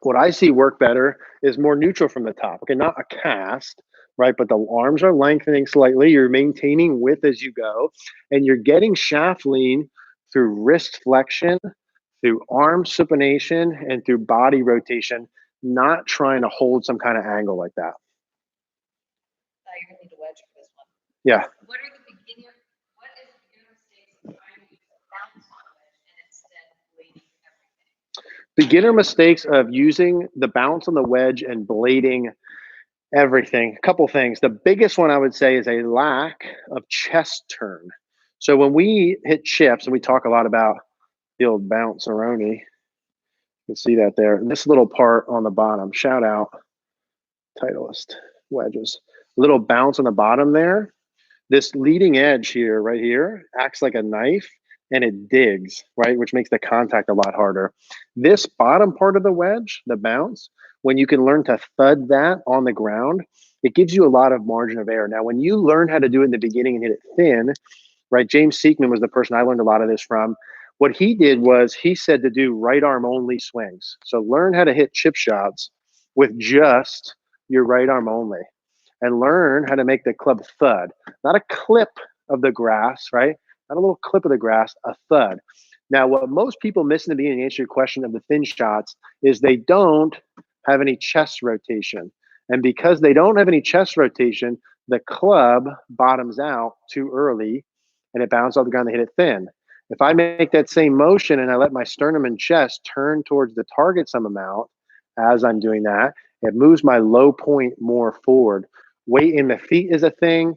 What I see work better is more neutral from the top. Okay, not a cast, right? But the arms are lengthening slightly. You're maintaining width as you go, and you're getting shaft lean through wrist flexion, through arm supination, and through body rotation, not trying to hold some kind of angle like that. You're gonna need a wedge for this one. Yeah. What is the beginner mistakes of trying to use a bounce on wedge and instead bleeding everything? Beginner mistakes of using the bounce on the wedge and blading everything. A couple things. The biggest one I would say is a lack of chest turn. So when we hit chips, and we talk a lot about the old bounce-a-roni, you can see that there. This little part on the bottom, shout out Titleist wedges. Little bounce on the bottom there. This leading edge here, right here, acts like a knife and it digs, right? Which makes the contact a lot harder. This bottom part of the wedge, the bounce, when you can learn to thud that on the ground, it gives you a lot of margin of error. Now, when you learn how to do it in the beginning and hit it thin, right? James Seekman was the person I learned a lot of this from. What he did was he said to do right arm only swings. So learn how to hit chip shots with just your right arm only, and learn how to make the club thud, not a clip of the grass, right? Not a little clip of the grass, a thud. Now, what most people miss in the beginning, to answer your question of the thin shots, is they don't have any chest rotation. And because they don't have any chest rotation, the club bottoms out too early and it bounces off the ground and hit it thin. If I make that same motion and I let my sternum and chest turn towards the target some amount as I'm doing that, it moves my low point more forward. Weight in the feet is a thing.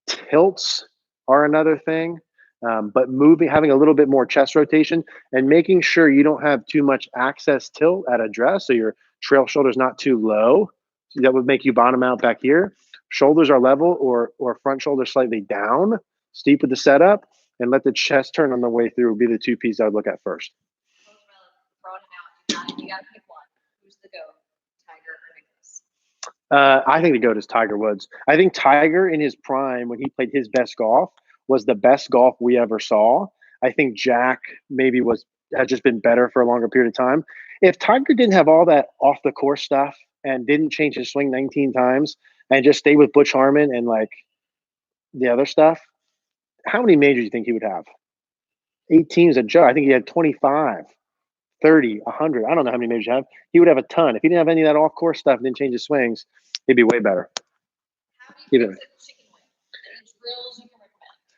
Tilts are another thing. But having a little bit more chest rotation and making sure you don't have too much access tilt at address, so your trail shoulder's not too low. That would make you bottom out back here. Shoulders are level or front shoulder slightly down, steep with the setup, and let the chest turn on the way through would be the two pieces I would look at first. You got to pick one. Who's the GOAT, Tiger or Nicklaus? I think the GOAT is Tiger Woods. I think Tiger in his prime, when he played his best golf, was the best golf we ever saw. I think Jack maybe has just been better for a longer period of time. If Tiger didn't have all that off the course stuff and didn't change his swing 19 times and just stayed with Butch Harmon and like the other stuff, how many majors do you think he would have? 18 is a joke. I think he had 25, 30, 100. I don't know how many majors you have. He would have a ton. If he didn't have any of that off course stuff and didn't change his swings, he'd be way better.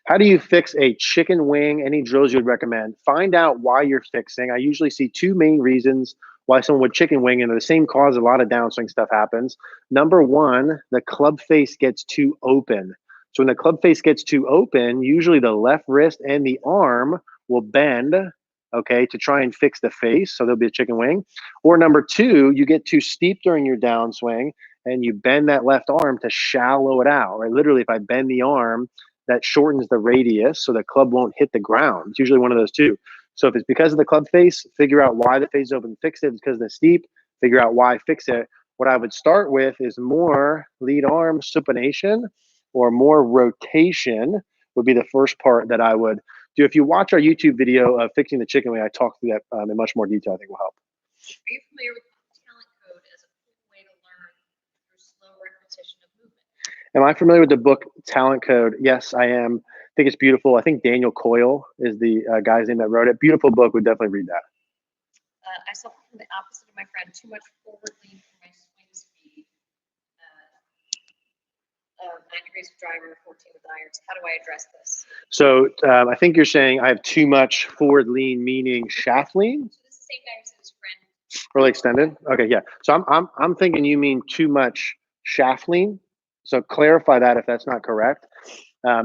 How do you fix a chicken wing? Any drills you would recommend? Find out why you're fixing. I usually see two main reasons why someone would chicken wing, and the same cause a lot of downswing stuff happens. Number one, the club face gets too open. So when the club face gets too open, usually the left wrist and the arm will bend, okay, to try and fix the face. So there'll be a chicken wing. Or number two, you get too steep during your downswing and you bend that left arm to shallow it out, right? Literally, if I bend the arm, that shortens the radius so the club won't hit the ground. It's usually one of those two. So if it's because of the club face, figure out why the face is open, fix it. If it's because of the steep, figure out why, fix it. What I would start with is more lead arm supination or more rotation would be the first part that I would do. If you watch our YouTube video of fixing the chicken wing, I talk through that in much more detail. I think will help. Are you familiar with talent code as a cool way to learn through slow repetition of movement? Am I familiar with the book Talent Code? Yes, I am. I think it's beautiful. I think Daniel Coyle is the guy's name that wrote it. Beautiful book. Would definitely read that. I suffer from the opposite of my friend. Too much forward lean for my swing speed. 9 degrees of driver, 14 with irons. How do I address this? So I think you're saying I have too much forward lean, meaning shaft lean. So this is the same guy who said his friend. Really extended. Okay, yeah. So I'm thinking you mean too much shaft lean. So clarify that if that's not correct.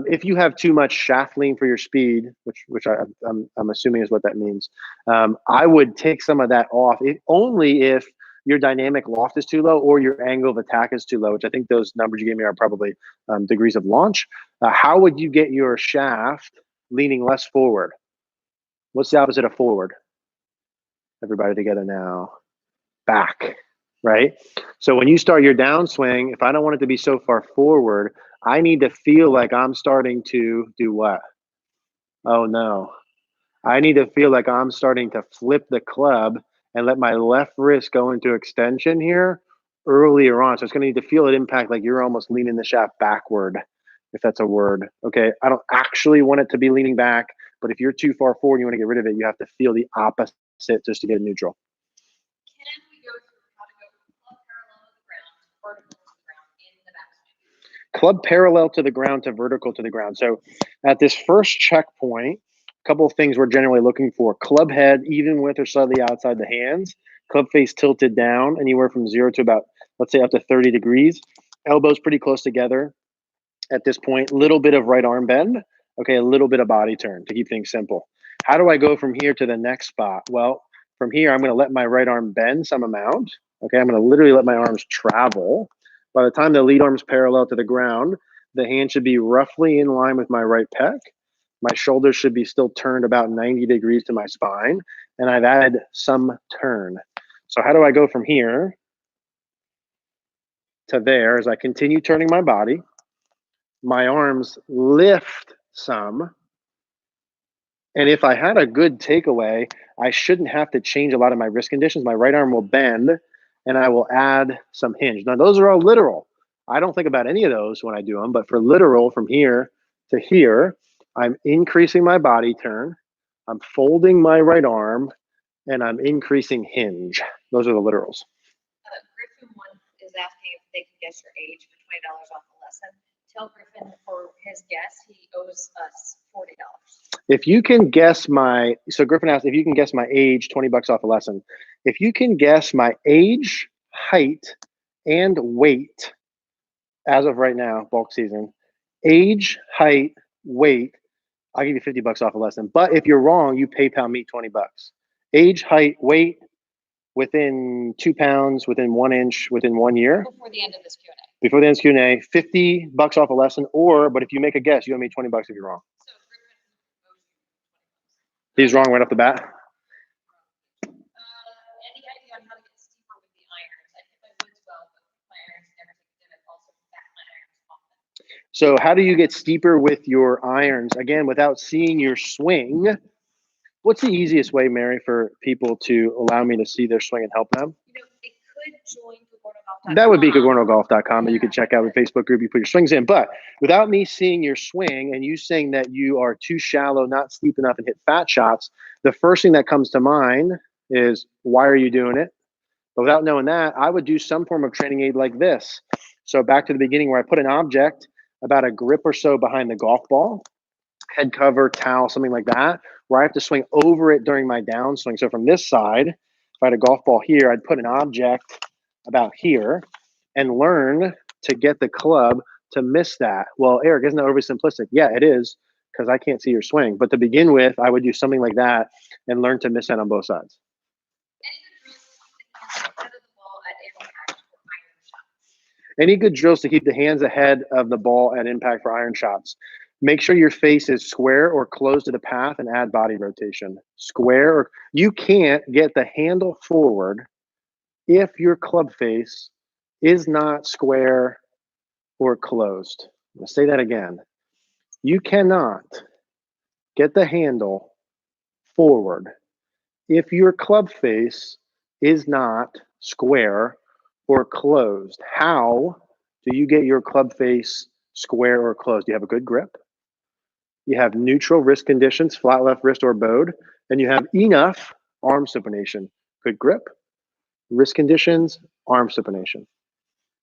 If you have too much shaft lean for your speed, which I'm assuming is what that means, I would take some of that off. Only if your dynamic loft is too low or your angle of attack is too low, which I think those numbers you gave me are probably degrees of launch. How would you get your shaft leaning less forward? What's the opposite of forward? Everybody together now. Back, right? So when you start your downswing, if I don't want it to be so far forward, I need to feel like I'm starting to do what? Oh no. I need to feel like I'm starting to flip the club and let my left wrist go into extension here earlier on. So it's going to need to feel it impact like you're almost leaning the shaft backward, if that's a word. Okay. I don't actually want it to be leaning back, but if you're too far forward and you want to get rid of it, you have to feel the opposite just to get it neutral. Can we go through how to go from club parallel to the ground to vertical to the ground in the backswing? Club parallel to the ground to vertical to the ground. So at this first checkpoint, couple of things we're generally looking for. Club head, even with or slightly outside the hands. Club face tilted down, anywhere from 0 to about, let's say, up to 30 degrees. Elbows pretty close together at this point. Little bit of right arm bend. Okay, a little bit of body turn to keep things simple. How do I go from here to the next spot? Well, from here, I'm going to let my right arm bend some amount. Okay, I'm going to literally let my arms travel. By the time the lead arm's parallel to the ground, the hand should be roughly in line with my right pec. My shoulders should be still turned about 90 degrees to my spine, and I've added some turn. So how do I go from here to there as I continue turning my body? My arms lift some. And if I had a good takeaway, I shouldn't have to change a lot of my wrist conditions. My right arm will bend and I will add some hinge. Now, those are all literal. I don't think about any of those when I do them, but for literal, from here to here, I'm increasing my body turn, I'm folding my right arm, and I'm increasing hinge. Those are the literals. Griffin one is asking if they can guess your age for $20 off the lesson. Tell Griffin for his guess, he owes us $40. If you can guess my, so Griffin asked if you can guess my age, $20 off a lesson. If you can guess my age, height, and weight as of right now, bulk season, age, height, weight, I'll give you $50 off a lesson. But if you're wrong, you PayPal me $20. Age, height, weight, within 2 pounds, within 1 inch, within 1 year. Before the end of this Q&A. Before the end of Q&A, $50 off a lesson, but if you make a guess, you owe me $20 if you're wrong. So Griffin owes you $20. He's wrong right off the bat. Any idea on how to get steeper with the irons? I hit my woods well, but my irons never take it. Also back my irons often. So how do you get steeper with your irons? Again, without seeing your swing. What's the easiest way, Mary, for people to allow me to see their swing and help them? You know, they could join CogornoGolf.com. That would be CogornoGolf.com, and you can check out the Facebook group. You put your swings in. But without me seeing your swing and you saying that you are too shallow, not steep enough, and hit fat shots, the first thing that comes to mind is, why are you doing it? But without knowing that, I would do some form of training aid like this. So back to the beginning, where I put an object about a grip or so behind the golf ball, head cover, towel, something like that, where I have to swing over it during my downswing. So from this side, if I had a golf ball here, I'd put an object about here and learn to get the club to miss that. Well, Eric, isn't that overly simplistic? Yeah, it is, because I can't see your swing. But to begin with, I would do something like that and learn to miss that on both sides. Any good drills to keep the hands ahead of the ball at impact for iron shots? Make sure your face is square or close to the path and add body rotation. Square, or you can't get the handle forward if your club face is not square or closed. I'm going to say that again. You cannot get the handle forward if your club face is not square or closed. How do you get your club face square or closed? You have a good grip. You have neutral wrist conditions, flat left wrist or bowed, and you have enough arm supination. Good grip, wrist conditions, arm supination.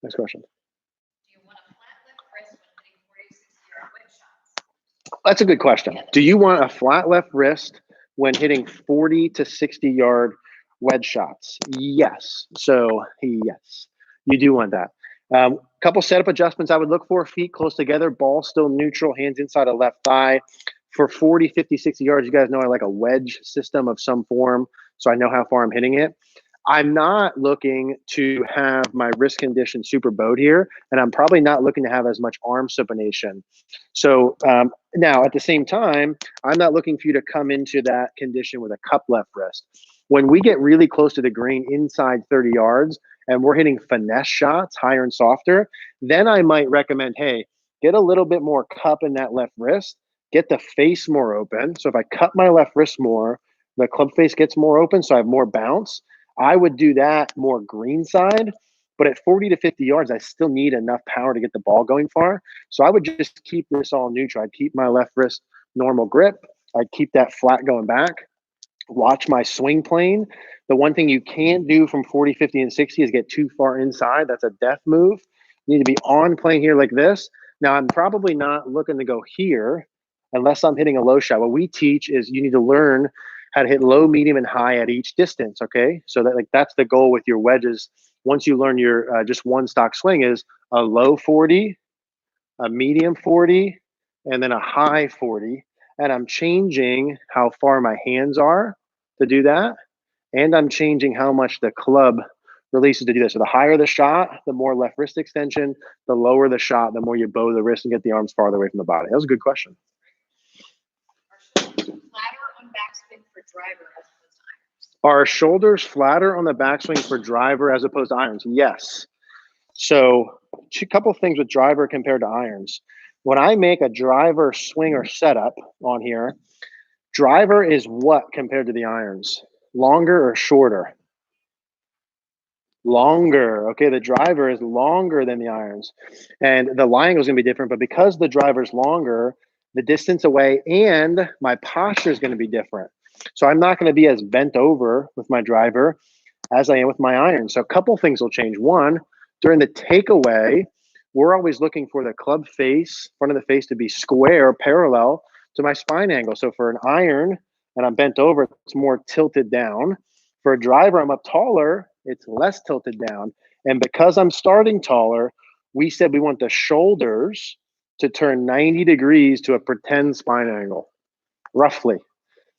Next question. Do you want a flat left wrist when hitting 40 to 60-yard wedge shots? That's a good question. Do you want a flat left wrist when hitting 40 to 60-yard wedge shots? Yes. So yes, you do want that. Couple setup adjustments I would look for: feet close together, ball still neutral, hands inside of left thigh. For 40, 50, 60 yards, you guys know I like a wedge system of some form, so I know how far I'm hitting it. I'm not looking to have my wrist condition super bowed here, and I'm probably not looking to have as much arm supination. So now, at the same time, I'm not looking for you to come into that condition with a cup left wrist. When we get really close to the green inside 30 yards and we're hitting finesse shots, higher and softer, then I might recommend, hey, get a little bit more cup in that left wrist, get the face more open. So if I cut my left wrist more, the club face gets more open, so I have more bounce. I would do that more green side, but at 40 to 50 yards, I still need enough power to get the ball going far. So I would just keep this all neutral. I'd keep my left wrist normal grip. I'd keep that flat going back. Watch my swing plane. The one thing you can't do from 40, 50, and 60 is get too far inside. That's a death move. You need to be on plane here like this. Now, I'm probably not looking to go here. unless I'm hitting a low shot. What we teach is you need to learn how to hit low, medium, and high at each distance. Okay, so that that's the goal with your wedges. Once you learn your just one stock swing is a low 40, a medium 40, and then a high 40. And I'm changing how far my hands are to do that. And I'm changing how much the club releases to do this. So the higher the shot, the more left wrist extension. The lower the shot, the more you bow the wrist and get the arms farther away from the body. That was a good question. Flatter on backswing for driver as opposed to irons. Are shoulders flatter on the backswing for driver as opposed to irons? Yes. So a couple things with driver compared to irons. When I make a driver swing or setup on here, driver is what compared to the irons? Longer or shorter? Longer. Okay, the driver is longer than the irons. And the lie angle is going to be different, but because the driver is longer, the distance away and my posture is going to be different. So I'm not going to be as bent over with my driver as I am with my iron. So a couple things will change. One, during the takeaway, we're always looking for the club face, front of the face to be square, parallel to my spine angle. So for an iron and I'm bent over, it's more tilted down. For a driver, I'm up taller, it's less tilted down. And because I'm starting taller, we said we want the shoulders to turn 90 degrees to a pretend spine angle, roughly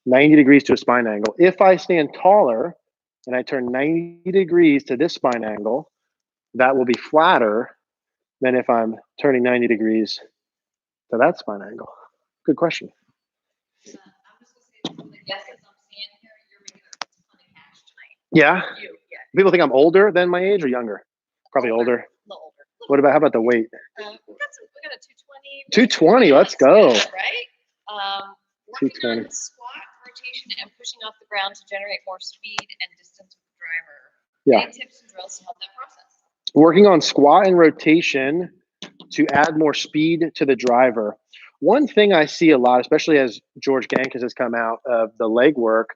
90 degrees to a spine angle. If I stand taller and I turn 90 degrees to this spine angle, that will be flatter than if I'm turning 90 degrees to that spine angle. Good question. I'm just going to say, from the guesses I'm seeing here, you're making a ton of cash tonight. Yeah. You, yeah. People think I'm older than my age or younger? Probably older. A little older. What about, how about the weight? We got a 220. 220, let's go. Good, right? Working 220. on squat, rotation, and pushing off the ground to generate more speed and distance with the driver. Yeah. Any tips and drills to help that process? Working on squat and rotation to add more speed to the driver. One thing I see a lot, especially as George Gankas has come out of the leg work,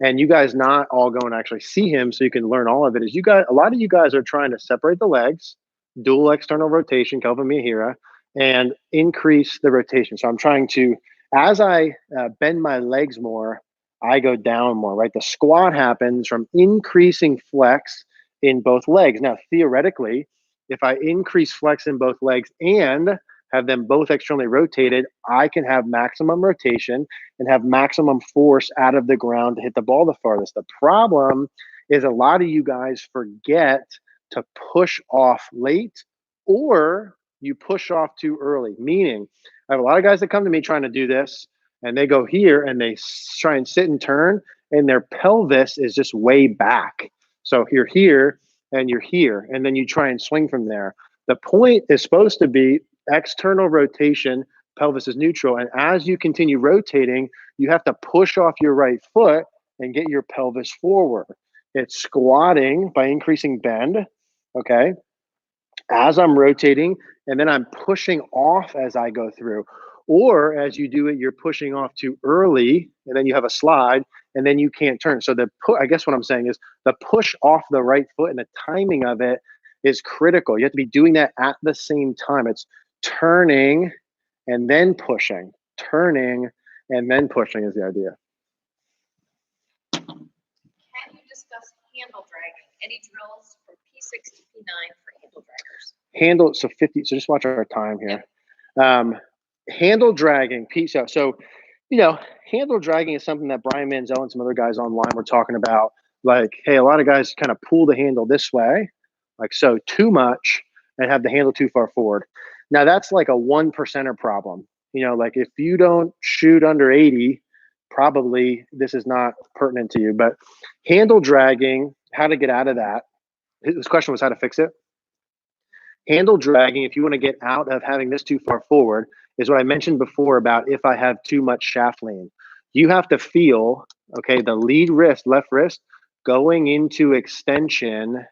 and you guys not all go and actually see him so you can learn all of it, is you guys, a lot of you guys are trying to separate the legs, dual external rotation, Kelvin Mihira, and increase the rotation. So I'm trying to, as I bend my legs more, I go down more, right? The squat happens from increasing flex in both legs. Now, theoretically, if I increase flex in both legs and have them both externally rotated, I can have maximum rotation and have maximum force out of the ground to hit the ball the farthest. The problem is a lot of you guys forget to push off late, or you push off too early. Meaning, I have a lot of guys that come to me trying to do this, and they go here and they try and sit and turn, and their pelvis is just way back. So you're here and you're here, and then you try and swing from there. The point is supposed to be external rotation, pelvis is neutral. And as you continue rotating, you have to push off your right foot and get your pelvis forward. It's squatting by increasing bend, okay, as I'm rotating, and then I'm pushing off as I go through. Or as you do it, you're pushing off too early, and then you have a slide, and then you can't turn. So I guess what I'm saying is the push off the right foot and the timing of it is critical. You have to be doing that at the same time. It's turning and then pushing, turning and then pushing is the idea. Can you discuss handle dragging? Any drills from P6 to P9 for handle draggers? Handle, so 50, so just watch our time here. Handle dragging, piece out. So, you know, handle dragging is something that Brian Manziel and some other guys online were talking about. Like, hey, a lot of guys kind of pull the handle this way, like so, too much, and have the handle too far forward. Now, that's like a 1%er problem. You know, like if you don't shoot under 80, probably this is not pertinent to you. But handle dragging, how to get out of that. His question was how to fix it. Handle dragging, if you want to get out of having this too far forward, is what I mentioned before about if I have too much shaft lean. You have to feel, okay, the lead wrist, left wrist, going into extension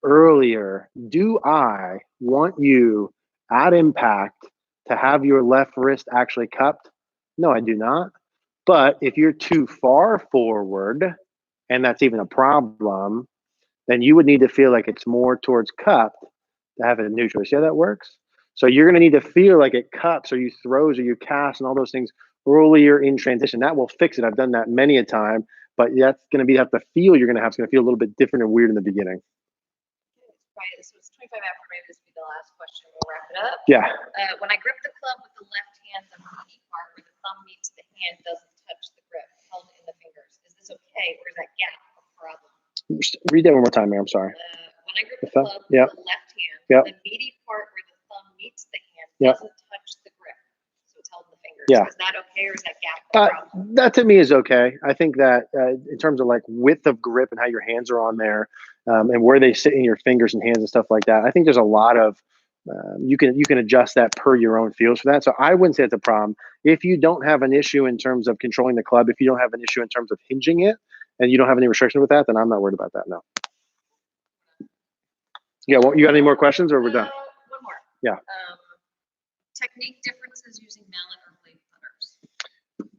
earlier. Do I want you at impact to have your left wrist actually cupped? No, I do not. But if you're too far forward, and that's even a problem, then you would need to feel like it's more towards cupped to have it neutral. See how that works? So you're going to need to feel like it cups or you throws or you cast and all those things earlier in transition. That will fix it. I've done that many a time, but that's going to be have the feel you're going to have. It's going to feel a little bit different and weird in the beginning. Right, so it's 25 after, maybe this will be the last question. We'll wrap it up. Yeah. When I grip the club with the left hand, the meaty part where the thumb meets the hand doesn't touch the grip, held in the fingers. Is this okay, or is that gap a problem? Read that one more time, ma'am. I'm sorry. When I grip the club with the left hand, the meaty part where the thumb meets the hand doesn't touch the grip, so it's held in the fingers. Yeah. Is that okay, or is that gap a problem? That to me is okay. I think that in terms of like width of grip and how your hands are on there, and where they sit in your fingers and hands and stuff like that, I think there's a lot of you can adjust that per your own feels for that. So I wouldn't say it's a problem. If you don't have an issue in terms of controlling the club, if you don't have an issue in terms of hinging it, and you don't have any restriction with that, then I'm not worried about that. No. Yeah. Well, you got any more questions, or we're done? One more. Yeah. Technique differences using mallet or blade putters.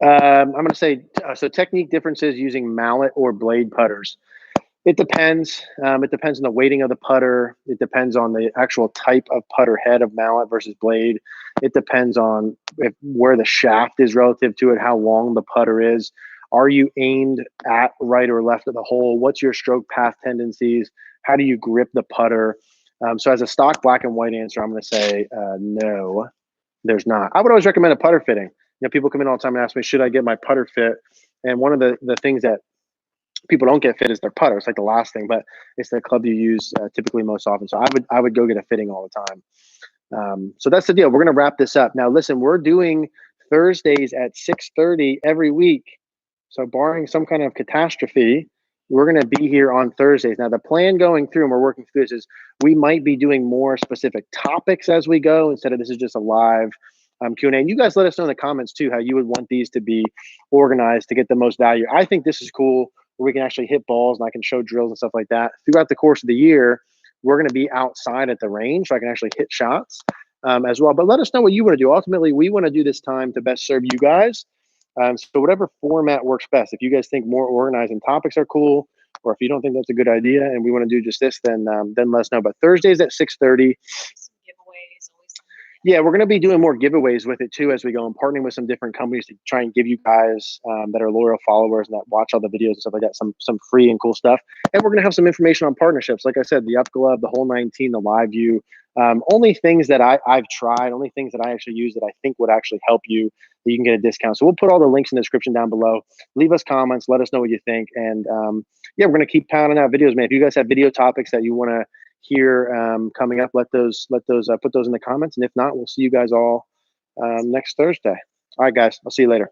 I'm going to say so. Technique differences using mallet or blade putters. It depends. It depends on the weighting of the putter. It depends on the actual type of putter head of mallet versus blade. It depends on where the shaft is relative to it, how long the putter is. Are you aimed at right or left of the hole? What's your stroke path tendencies? How do you grip the putter? So as a stock black and white answer, I'm going to say no, there's not. I would always recommend a putter fitting. You know, people come in all the time and ask me, should I get my putter fit? And one of the things that people don't get fit is their putter. It's like the last thing, but it's the club you use typically most often. So I would go get a fitting all the time. So that's the deal. We're going to wrap this up. Now, listen, we're doing Thursdays at 6:30 every week. So barring some kind of catastrophe, we're going to be here on Thursdays. Now, the plan going through, and we're working through this, is we might be doing more specific topics as we go instead of this is just a live Q&A. And you guys let us know in the comments too how you would want these to be organized to get the most value. I think this is cool where we can actually hit balls and I can show drills and stuff like that. Throughout the course of the year, we're going to be outside at the range so I can actually hit shots as well. But let us know what you want to do. Ultimately, we want to do this time to best serve you guys. So whatever format works best. If you guys think more organized and topics are cool, or if you don't think that's a good idea and we want to do just this, then let us know. But Thursdays at 6:30. Yeah, we're going to be doing more giveaways with it too as we go and partnering with some different companies to try and give you guys that are loyal followers and that watch all the videos and stuff like that some free and cool stuff. And we're going to have some information on partnerships. Like I said, the Up Glove, the Hole 19, the Live View, only things that I've tried, only things that I actually use that I think would actually help you, that you can get a discount. So we'll put all the links in the description down below. Leave us comments. Let us know what you think. And yeah, we're going to keep pounding out videos, man. If you guys have video topics that you want to hear coming up, put those in the comments. And if not, we'll see you guys all next Thursday. All right, guys. I'll see you later.